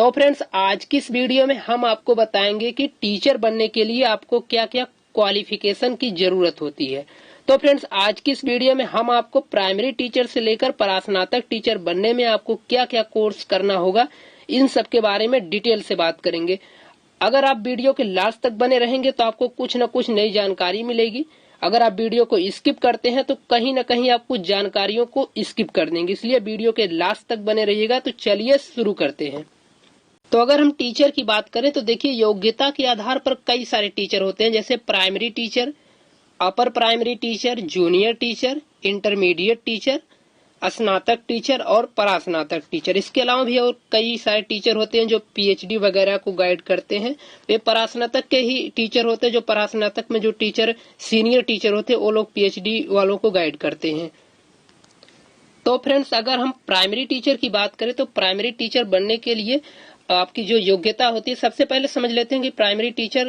तो फ्रेंड्स, आज की इस वीडियो में हम आपको बताएंगे कि टीचर बनने के लिए आपको क्या क्या क्वालिफिकेशन की जरूरत होती है। तो फ्रेंड्स, आज की इस वीडियो में हम आपको प्राइमरी टीचर से लेकर परास्नातक टीचर बनने में आपको क्या क्या कोर्स करना होगा, इन सब के बारे में डिटेल से बात करेंगे। अगर आप वीडियो के लास्ट तक बने रहेंगे तो आपको कुछ न कुछ नई जानकारी मिलेगी। अगर आप वीडियो को स्किप करते हैं तो कहीं न कहीं आप कुछ जानकारियों को स्किप कर देंगे, इसलिए वीडियो के लास्ट तक बने रहिएगा। तो चलिए शुरू करते हैं। तो अगर हम टीचर की बात करें तो देखिए, योग्यता के आधार पर कई सारे टीचर होते हैं, जैसे primary teacher, upper primary teacher, junior teacher, intermediate teacher, स्नातक टीचर और परास्नातक टीचर। इसके अलावा भी और कई सारे टीचर होते हैं जो पीएचडी वगैरह को गाइड करते हैं। वे परास्नातक के ही टीचर होते हैं। जो परास्नातक में जो टीचर सीनियर टीचर होते हैं वो लोग पीएचडी वालों को गाइड करते हैं। तो फ्रेंड्स, अगर हम प्राइमरी टीचर की बात करें तो प्राइमरी टीचर बनने के लिए आपकी जो योग्यता होती है, सबसे पहले समझ लेते हैं कि प्राइमरी टीचर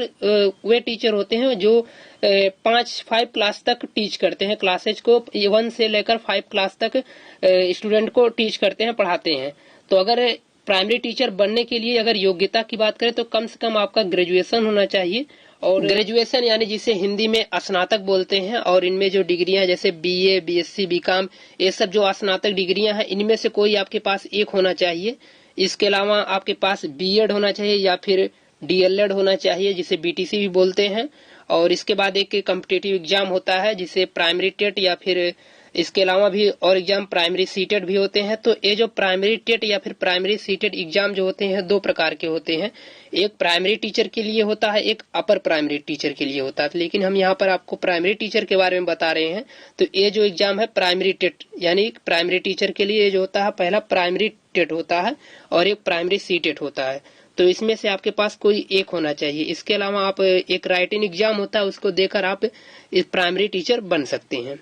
वे टीचर होते हैं जो 5 क्लास तक टीच करते हैं। क्लासेज को 1 से लेकर 5 क्लास तक स्टूडेंट को टीच करते हैं, पढ़ाते हैं। तो अगर प्राइमरी टीचर बनने के लिए अगर योग्यता की बात करें तो कम से कम आपका ग्रेजुएशन होना चाहिए। और ग्रेजुएशन यानी जिसे हिंदी में स्नातक बोलते हैं। और इनमें जो डिग्रियां जैसे बीए, बीएससी, बीकॉम, ये सब जो स्नातक डिग्रियां हैं, इनमें से कोई आपके पास एक होना चाहिए। इसके अलावा आपके पास बीएड होना चाहिए या फिर डीएलएड होना चाहिए, जिसे बीटीसी भी बोलते हैं। और इसके बाद एक कॉम्पिटिटिव एग्जाम होता है जिसे प्राइमरी टेट, या फिर इसके अलावा भी और एग्जाम प्राइमरी सीटेट भी होते हैं। तो ये जो प्राइमरी टेट या फिर प्राइमरी सीटेट एग्जाम जो होते हैं, 2 प्रकार के होते हैं। एक प्राइमरी टीचर के लिए होता है, एक अपर प्राइमरी टीचर के लिए होता है। लेकिन हम यहाँ पर आपको प्राइमरी टीचर के बारे में बता रहे हैं। तो ये जो एग्जाम है प्राइमरी टेट यानी प्राइमरी टीचर के लिए जो होता है, पहला प्राइमरी टेट होता है और एक प्राइमरी सीटेट होता है। तो इसमें से आपके पास कोई एक होना चाहिए। इसके अलावा आप एक राइटिंग एग्जाम होता है, उसको देकर आप इस प्राइमरी टीचर बन सकते हैं।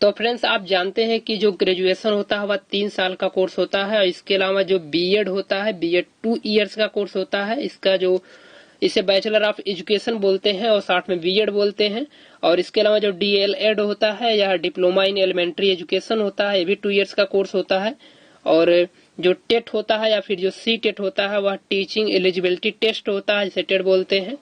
तो फ्रेंड्स, आप जानते हैं कि जो ग्रेजुएशन होता है वह 3 साल का कोर्स होता है। और इसके अलावा जो बीएड होता है, बीएड 2 इयर्स का कोर्स होता है। इसका जो इसे बैचलर ऑफ एजुकेशन बोलते हैं और साथ में बीएड बोलते हैं। और इसके अलावा जो डीएलएड होता है या डिप्लोमा इन एलिमेंट्री एजुकेशन होता है, ये भी 2 इयर्स का कोर्स होता है। और जो टेट होता है या फिर जो सी टेट होता है, वह टीचिंग एलिजिबिलिटी टेस्ट होता है, जिसे टेट बोलते हैं।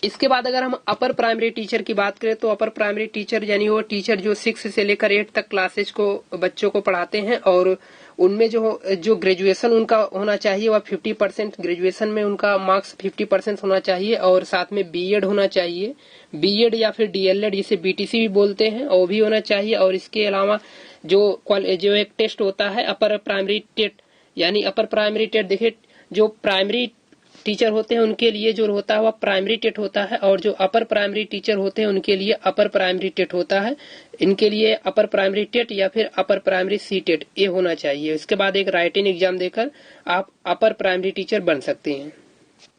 इसके बाद अगर हम अपर प्राइमरी टीचर की बात करें तो अपर प्राइमरी टीचर यानी वो टीचर जो 6 से लेकर 8 तक क्लासेज को बच्चों को पढ़ाते हैं। और उनमें जो ग्रेजुएशन उनका होना चाहिए वह 50%, ग्रेजुएशन में उनका मार्क्स 50% होना चाहिए। और साथ में बीएड होना चाहिए, बीएड या फिर डीएलएड जिसे बीटीसी भी बोलते हैं, वो भी होना चाहिए। और इसके अलावा जो एक टेस्ट होता है अपर प्राइमरी टेट यानी अपर प्राइमरी टेट, देखिए जो प्राइमरी टीचर होते हैं उनके लिए जो होता है वह प्राइमरी टेट होता है। और जो अपर प्राइमरी टीचर होते हैं उनके लिए अपर प्राइमरी टेट होता है। इनके लिए अपर प्राइमरी टेट या फिर अपर प्राइमरी सी टेट ये होना चाहिए। इसके बाद एक राइटिंग एग्जाम देकर आप अपर प्राइमरी टीचर बन सकते हैं।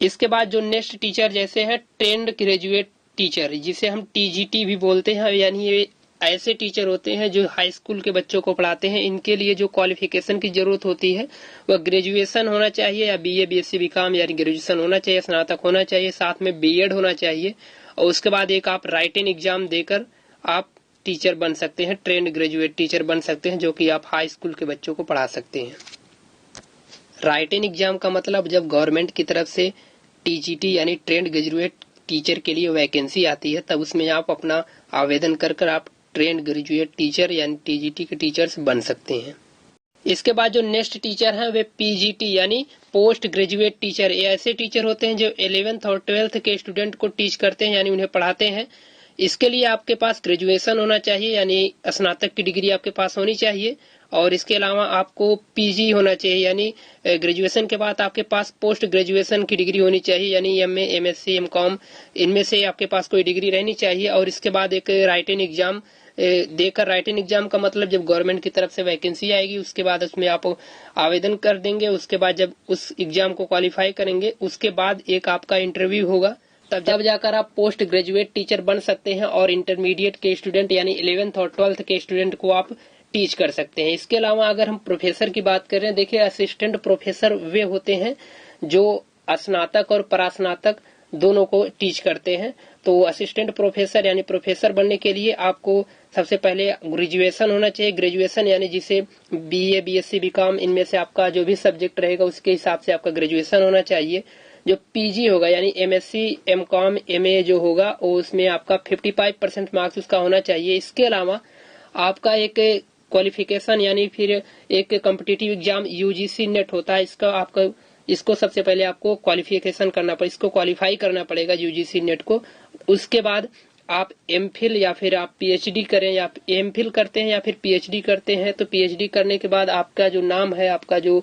इसके बाद जो नेक्स्ट टीचर जैसे है ट्रेंड ग्रेजुएट टीचर, जिसे हम टीजीटी भी बोलते हैं, यानी ये ऐसे टीचर होते हैं जो हाई स्कूल के बच्चों को पढ़ाते हैं। इनके लिए जो क्वालिफिकेशन की जरूरत होती है वह ग्रेजुएशन होना चाहिए या बीए, बीएससी, बीकॉम यानी ग्रेजुएशन होना चाहिए, स्नातक होना चाहिए, साथ में बीएड होना चाहिए। और उसके बाद एक आप राइटिंग एग्जाम देकर आप टीचर बन सकते हैं, ट्रेंड ग्रेजुएट टीचर बन सकते हैं, जो कि आप हाई स्कूल के बच्चों को पढ़ा सकते हैं। राइटिंग एग्जाम का मतलब जब गवर्नमेंट की तरफ से टीजीटी यानी ट्रेंड ग्रेजुएट टीचर के लिए वैकेंसी आती है, तब उसमें आप अपना आवेदन कर आप ट्रेंड ग्रेजुएट टीचर यानी टीजीटी के टीचर्स बन सकते हैं। इसके बाद जो नेक्स्ट टीचर हैं वे पीजीटी यानी पोस्ट ग्रेजुएट टीचर, ये ऐसे टीचर होते हैं जो 11th और 12th के स्टूडेंट को टीच करते हैं यानी उन्हें पढ़ाते हैं। इसके लिए आपके पास ग्रेजुएशन होना चाहिए यानी स्नातक की डिग्री आपके पास होनी चाहिए। और इसके अलावा आपको पीजी होना चाहिए यानी ग्रेजुएशन के बाद आपके पास पोस्ट ग्रेजुएशन की डिग्री होनी चाहिए, यानी एमए, एमएससी, एमकॉम, इनमें से आपके पास कोई डिग्री रहनी चाहिए। और इसके बाद एक राइटिंग एग्जाम देकर, राइटिंग एग्जाम का मतलब जब गवर्नमेंट की तरफ से वैकेंसी आएगी उसके बाद उसमें आप आवेदन कर देंगे। उसके बाद जब उस एग्जाम को क्वालिफाई करेंगे उसके बाद एक आपका इंटरव्यू होगा, तब जाकर आप पोस्ट ग्रेजुएट टीचर बन सकते हैं। और इंटरमीडिएट के स्टूडेंट यानी 11th और 12th के स्टूडेंट को आप टीच कर सकते हैं। इसके अलावा अगर हम प्रोफेसर की बात करें, देखिए असिस्टेंट प्रोफेसर वे होते हैं जो स्नातक और परास्नातक दोनों को टीच करते हैं। तो असिस्टेंट प्रोफेसर यानी प्रोफेसर बनने के लिए आपको सबसे पहले ग्रेजुएशन होना चाहिए। ग्रेजुएशन यानी जिसे बीए, बीएससी, बीकॉम इनमें से आपका जो भी सब्जेक्ट रहेगा उसके हिसाब से आपका ग्रेजुएशन होना चाहिए। जो पीजी होगा यानी एमएससी, एमकॉम, एमए जो होगा उसमें आपका 55% मार्क्स उसका होना चाहिए। इसके अलावा आपका एक क्वालिफिकेशन यानी फिर एक कॉम्पिटिटिव एग्जाम यूजीसी नेट होता है, इसको सबसे पहले आपको क्वालिफिकेशन करना पड़ेगा, इसको क्वालिफाई करना पड़ेगा यूजीसी नेट को। उसके बाद आप एमफिल या फिर आप पीएचडी करें, या एमफिल करते हैं या फिर पीएचडी करते हैं, तो पीएचडी करने के बाद आपका जो नाम है, आपका जो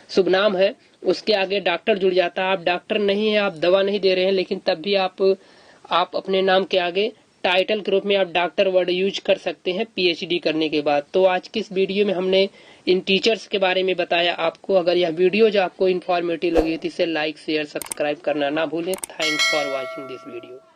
शुभ नाम है, उसके आगे डॉक्टर जुड़ जाता है। आप डॉक्टर नहीं है, आप दवा नहीं दे रहे हैं, लेकिन तब भी आप अपने नाम के आगे टाइटल के रूप में आप डॉक्टर वर्ड यूज कर सकते हैं पीएचडी करने के बाद। तो आज की इस वीडियो में हमने इन टीचर्स के बारे में बताया आपको। अगर यह वीडियो जो आपको इन्फॉर्मेटिव लगी तो इसे लाइक, शेयर, सब्सक्राइब करना ना भूलें। Thanks for watching this video.